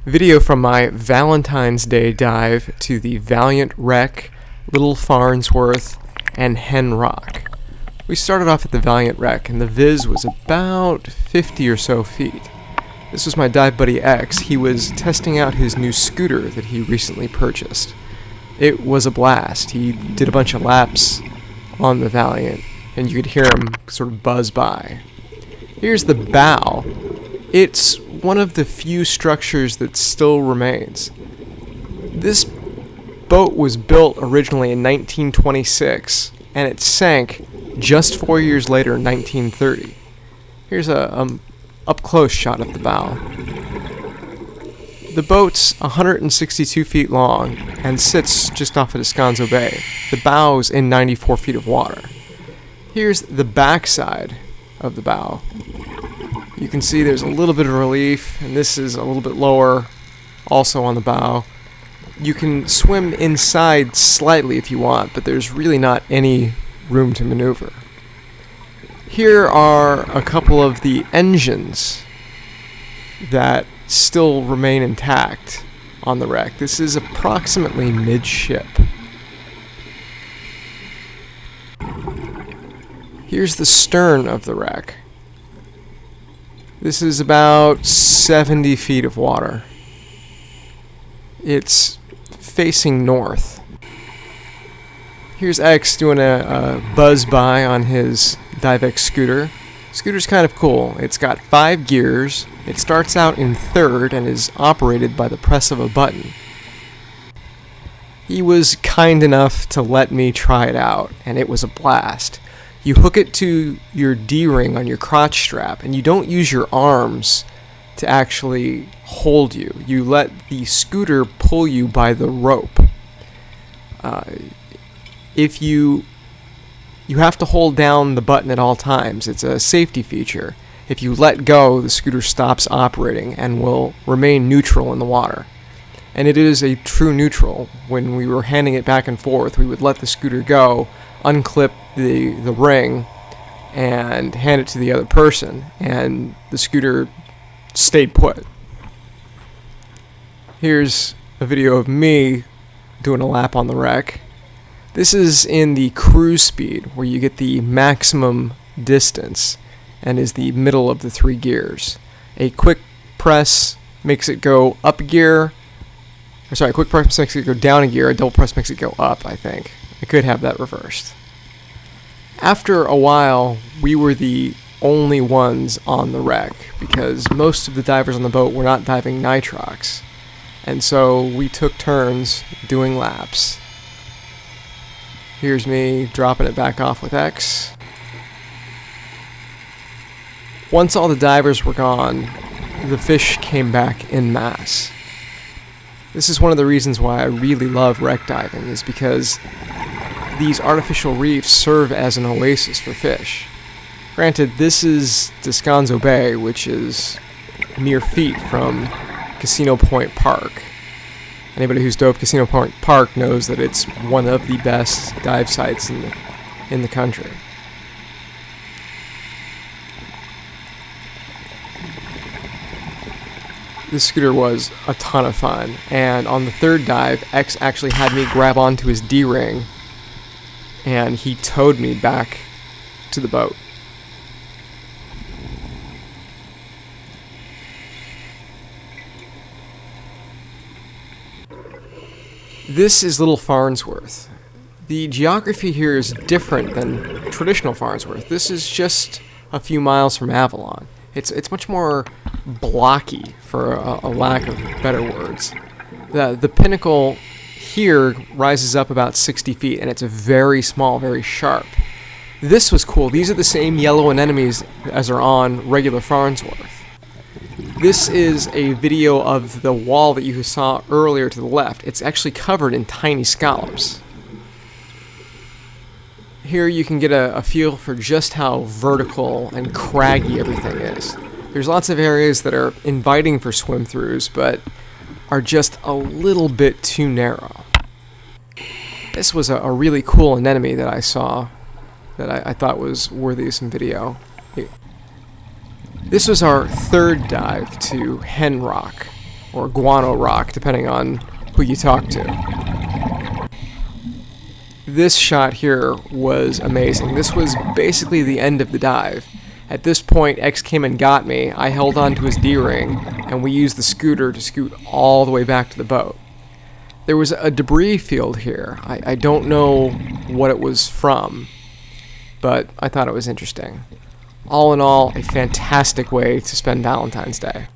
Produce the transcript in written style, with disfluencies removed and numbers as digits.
Video from my Valentines Day dive to the Valiant Wreck, Little Farnsworth, and Hen Rock. We started off at the Valiant Wreck, and the viz was about 50 or so feet. This was my dive buddy X. He was testing out his new scooter that he recently purchased. It was a blast. He did a bunch of laps on the Valiant, and you could hear him sort of buzz by. Here's the bow. It's one of the few structures that still remains. This boat was built originally in 1926, and it sank just 4 years later in 1930. Here's a up-close shot of the bow. The boat's 162 feet long and sits just off of Descanso Bay. The bow's in 94 feet of water. Here's the backside of the bow. You can see there's a little bit of relief, and this is a little bit lower, also on the bow. You can swim inside slightly if you want, but there's really not any room to maneuver. Here are a couple of the engines that still remain intact on the wreck. This is approximately midship. Here's the stern of the wreck. This is about 70 feet of water. It's facing north. Here's X doing a buzz by on his DiveX scooter. Scooter's kind of cool. It's got 5 gears. It starts out in third and is operated by the press of a button. He was kind enough to let me try it out, and it was a blast. You hook it to your D-ring on your crotch strap, and you don't use your arms to actually hold you. You let the scooter pull you by the rope. If you have to hold down the button at all times. It's a safety feature. If you let go, the scooter stops operating and will remain neutral in the water. And it is a true neutral. When we were handing it back and forth, we would let the scooter go, unclip the ring, and hand it to the other person, and the scooter stayed put. Here's a video of me doing a lap on the wreck. This is in the cruise speed, where you get the maximum distance, and is the middle of the 3 gears. A quick press makes it go up a gear. A quick press makes it go down a gear. A double press makes it go up, I think. I could have that reversed. After a while, we were the only ones on the wreck, because most of the divers on the boat were not diving nitrox. And so we took turns doing laps. Here's me dropping it back off with X. Once all the divers were gone, the fish came back en masse. This is one of the reasons why I really love wreck diving, is because these artificial reefs serve as an oasis for fish. Granted, this is Descanso Bay, which is mere feet from Casino Point Park. Anybody who's dove Casino Point Park knows that it's one of the best dive sites in the country. This scooter was a ton of fun, and on the third dive, X actually had me grab onto his D-ring, and he towed me back to the boat. This is Little Farnsworth. The geography here is different than traditional Farnsworth. This is just a few miles from Avalon. It's much more blocky, for a lack of better words. The pinnacle here rises up about 60 feet, and it's very small, very sharp. This was cool. These are the same yellow anemones as are on regular Farnsworth. This is a video of the wall that you saw earlier to the left. It's actually covered in tiny scallops. Here you can get a feel for just how vertical and craggy everything is. There's lots of areas that are inviting for swim-throughs, but are just a little bit too narrow. This was a really cool anemone that I saw that I thought was worthy of some video. This was our third dive to Hen Rock, or Guano Rock, depending on who you talk to. This shot here was amazing. This was basically the end of the dive. At this point, X came and got me. I held on to his D-ring, and we used the scooter to scoot all the way back to the boat. There was a debris field here. I don't know what it was from, but I thought it was interesting. All in all, a fantastic way to spend Valentine's Day.